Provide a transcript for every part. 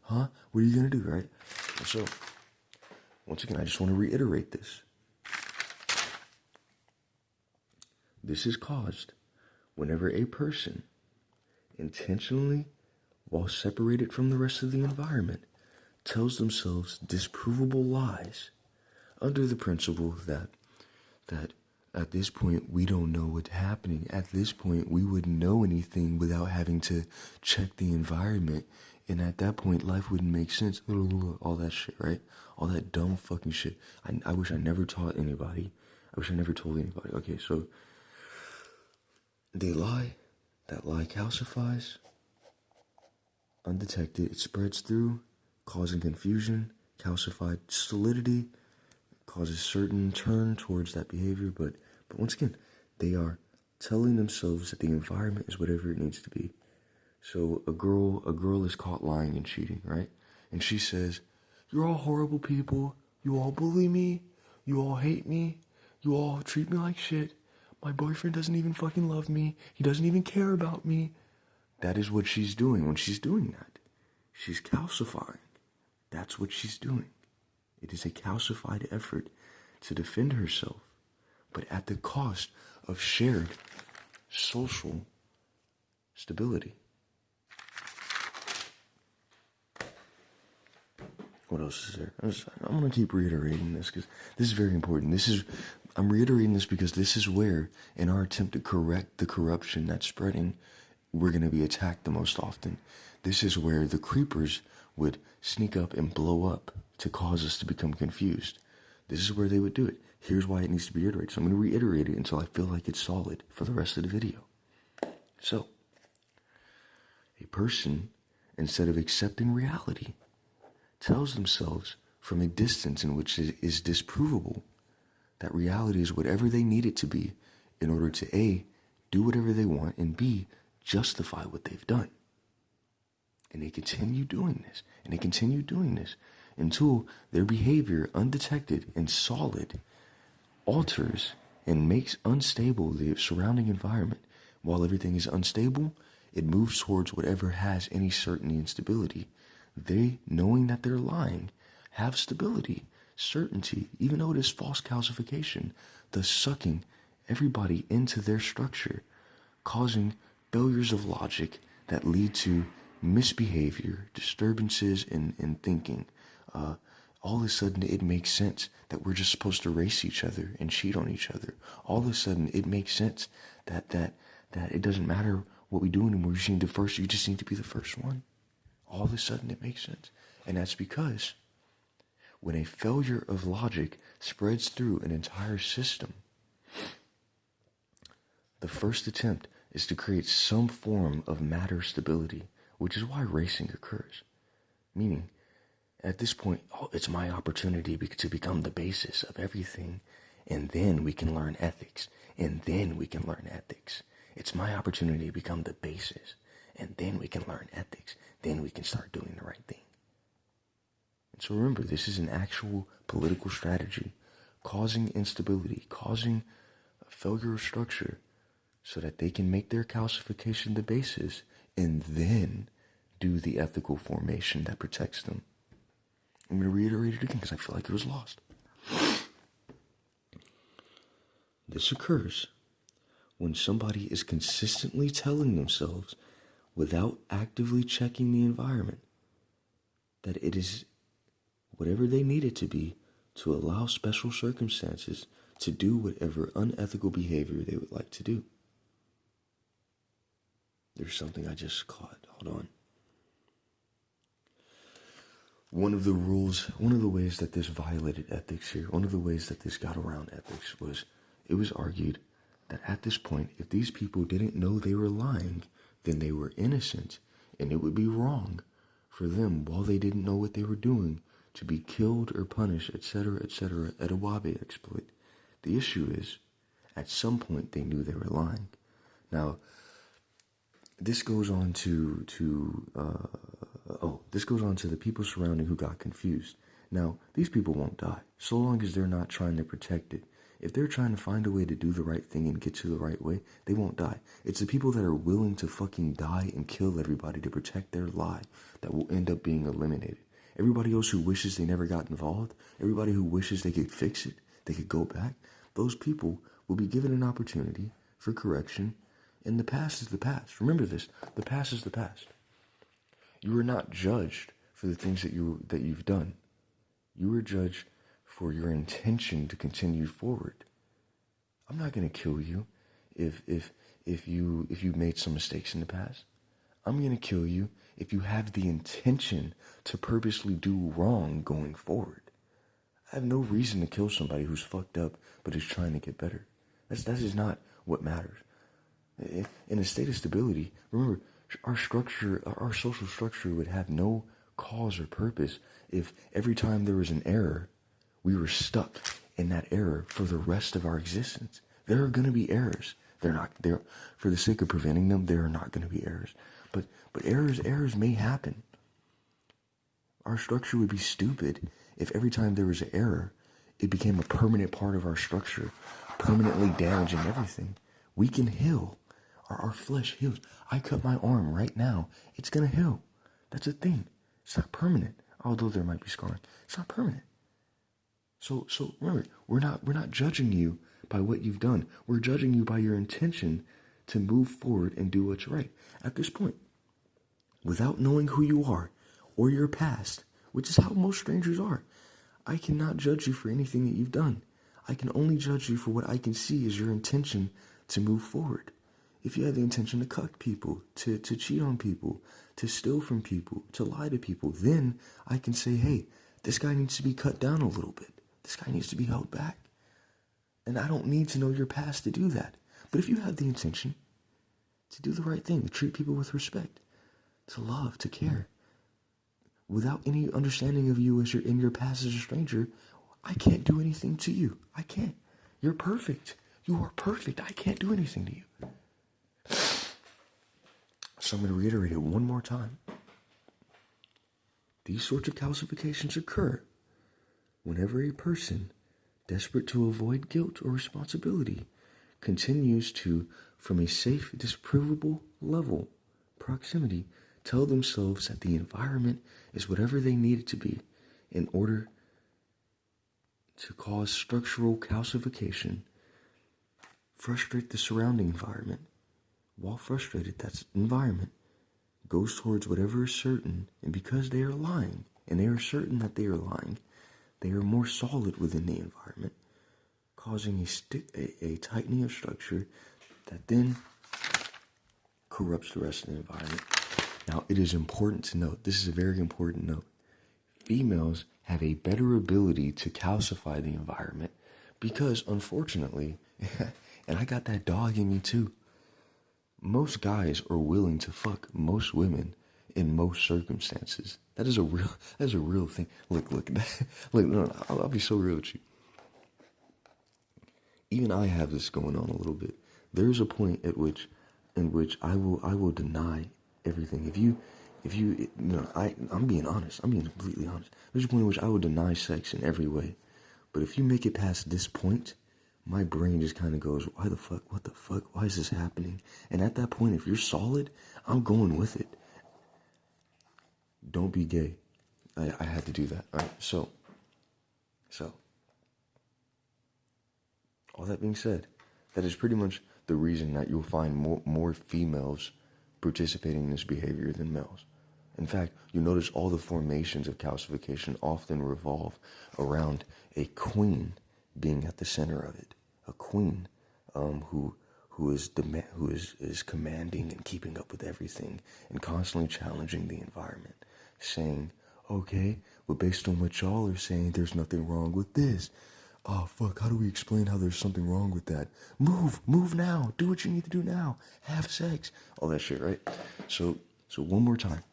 Huh? What are you going to do, right? So, once again, I just want to reiterate this. This is caused whenever a person intentionally, while separated from the rest of the environment, tells themselves disprovable lies under the principle that at this point we don't know what's happening. At this point we wouldn't know anything without having to check the environment, and at that point life wouldn't make sense. All that shit, right? All that dumb fucking shit. I wish I never taught anybody. I wish I never told anybody. Okay, so they lie. That lie calcifies. Undetected, it spreads through, causing confusion. Calcified solidity causes certain turn towards that behavior, but once again, they are telling themselves that the environment is whatever it needs to be. So a girl is caught lying and cheating, right? And she says, "You're all horrible people. You all bully me. You all hate me. You all treat me like shit. My boyfriend doesn't even fucking love me. He doesn't even care about me." That is what she's doing when she's doing that. She's calcifying. That's what she's doing. It is a calcified effort to defend herself, but at the cost of shared social stability. What else is there? I'm going to keep reiterating this because this is very important. I'm reiterating this because this is where, in our attempt to correct the corruption that's spreading, we're going to be attacked the most often. This is where the creepers would sneak up and blow up to cause us to become confused. This is where they would do it. Here's why it needs to be reiterated. So I'm going to reiterate it until I feel like it's solid for the rest of the video. So, a person, instead of accepting reality, tells themselves from a distance in which it is disprovable that reality is whatever they need it to be in order to A, do whatever they want, and B, justify what they've done. And they continue doing this, and they continue doing this until their behavior, undetected and solid, alters and makes unstable the surrounding environment. While everything is unstable, it moves towards whatever has any certainty and stability. They, knowing that they're lying, have stability, certainty, even though it is false calcification, thus sucking everybody into their structure, causing failures of logic that lead to misbehavior, disturbances in thinking. All of a sudden it makes sense that we're just supposed to race each other and cheat on each other. All of a sudden it makes sense that it doesn't matter what we do anymore. You just need to be the first one. All of a sudden it makes sense. And that's because when a failure of logic spreads through an entire system, the first attempt is to create some form of matter stability, which is why racing occurs. Meaning, at this point, it's my opportunity to become the basis of everything, and then we can learn ethics, and then we can learn ethics. It's my opportunity to become the basis, and then we can learn ethics. Then we can start doing the right thing. And so remember, this is an actual political strategy, causing instability, causing a failure of structure, so that they can make their calcification the basis, and then do the ethical formation that protects them. I'm going to reiterate it again because I feel like it was lost. This occurs when somebody is consistently telling themselves, without actively checking the environment, that it is whatever they need it to be to allow special circumstances to do whatever unethical behavior they would like to do. There's something I just caught. Hold on. One of the ways that this violated ethics here, one of the ways that this got around ethics was, it was argued that at this point, if these people didn't know they were lying, then they were innocent, and it would be wrong for them, while they didn't know what they were doing, to be killed or punished, etc., at a wabi exploit. The issue is, at some point they knew they were lying. Now, this goes on to the people surrounding who got confused. Now, these people won't die, so long as they're not trying to protect it. If they're trying to find a way to do the right thing and get to the right way, they won't die. It's the people that are willing to fucking die and kill everybody to protect their lie that will end up being eliminated. Everybody else who wishes they never got involved, everybody who wishes they could fix it, they could go back, those people will be given an opportunity for correction, and the past is the past. Remember this, the past is the past. You are not judged for the things that you've done. You are judged for your intention to continue forward. I'm not going to kill you if you made some mistakes in the past. I'm going to kill you if you have the intention to purposely do wrong going forward. I have no reason to kill somebody who's fucked up but is trying to get better. That is not what matters. In a state of stability, remember, our social structure would have no cause or purpose if every time there was an error, we were stuck in that error for the rest of our existence. There are going to be errors. They're for the sake of preventing them, there are not going to be errors. But errors may happen. Our structure would be stupid if every time there was an error, it became a permanent part of our structure, permanently damaging everything. We can heal. Our flesh heals. I cut my arm right now. It's going to heal. That's a thing. It's not permanent, although there might be scarring. It's not permanent. So remember, we're not judging you by what you've done. We're judging you by your intention to move forward and do what's right. At this point, without knowing who you are or your past, which is how most strangers are, I cannot judge you for anything that you've done. I can only judge you for what I can see is your intention to move forward. If you have the intention to cuck people, to cheat on people, to steal from people, to lie to people, then I can say, hey, this guy needs to be cut down a little bit. This guy needs to be held back. And I don't need to know your past to do that. But if you have the intention to do the right thing, to treat people with respect, to love, to care, without any understanding of you as you're in your past as a stranger, I can't do anything to you. I can't. You're perfect. You are perfect. I can't do anything to you. So I'm going to reiterate it one more time. These sorts of calcifications occur whenever a person, desperate to avoid guilt or responsibility, continues to, from a safe, disprovable level, proximity, tell themselves that the environment is whatever they need it to be in order to cause structural calcification, frustrate the surrounding environment. While frustrated, that environment goes towards whatever is certain, and because they are lying, and they are certain that they are lying, they are more solid within the environment, causing a tightening of structure that then corrupts the rest of the environment. Now, it is important to note, this is a very important note, females have a better ability to calcify the environment because, unfortunately, and I got that dog in me too, most guys are willing to fuck most women in most circumstances. That is a real thing. Look, no, I'll be so real with you. Even I have this going on a little bit. There's a point in which I will deny everything. I'm being honest. I'm being completely honest. There's a point in which I will deny sex in every way. But if you make it past this point, my brain just kind of goes, why the fuck? What the fuck? Why is this happening? And at that point, if you're solid, I'm going with it. Don't be gay. I had to do that. All right. So, all that being said, that is pretty much the reason that you'll find more females participating in this behavior than males. In fact, you notice all the formations of calcification often revolve around a queen being at the center of it, a queen who is commanding and keeping up with everything and constantly challenging the environment, saying, okay, but based on what y'all are saying, there's nothing wrong with this. Oh, fuck, how do we explain how there's something wrong with that? Move now, do what you need to do now, have sex, all that shit, right? So one more time.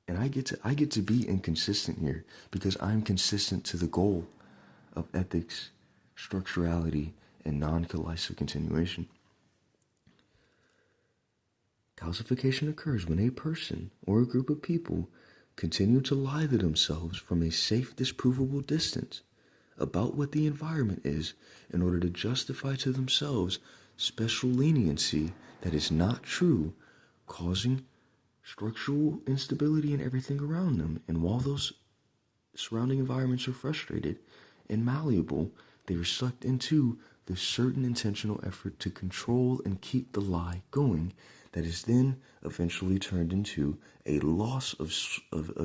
And I get to be inconsistent here because I'm consistent to the goal of ethics, structurality, and non-collisive continuation. Calcification occurs when a person or a group of people continue to lie to themselves from a safe, disprovable distance about what the environment is in order to justify to themselves special leniency that is not true, causing structural instability in everything around them. And while those surrounding environments are frustrated and malleable, they are sucked into the certain intentional effort to control and keep the lie going that is then eventually turned into a loss of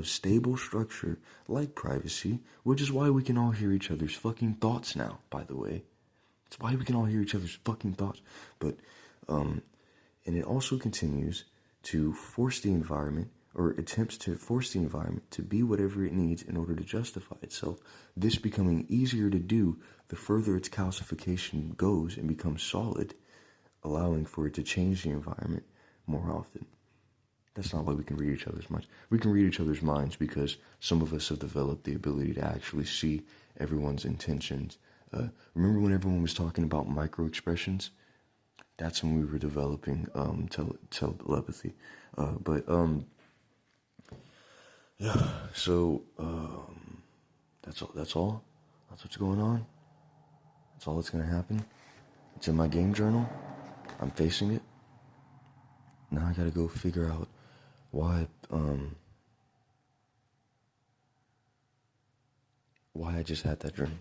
stable structure like privacy, which is why we can all hear each other's fucking thoughts now, by the way. It's why we can all hear each other's fucking thoughts. But, and it also continues to force the environment, or attempts to force the environment to be whatever it needs in order to justify itself. This becoming easier to do the further its calcification goes and becomes solid, allowing for it to change the environment more often. That's not why we can read each other's minds. We can read each other's minds because some of us have developed the ability to actually see everyone's intentions. Remember when everyone was talking about micro-expressions? That's when we were developing telepathy. Yeah, so that's all. That's what's going on. That's all that's going to happen. It's in my game journal. I'm facing it. Now I got to go figure out why I just had that dream.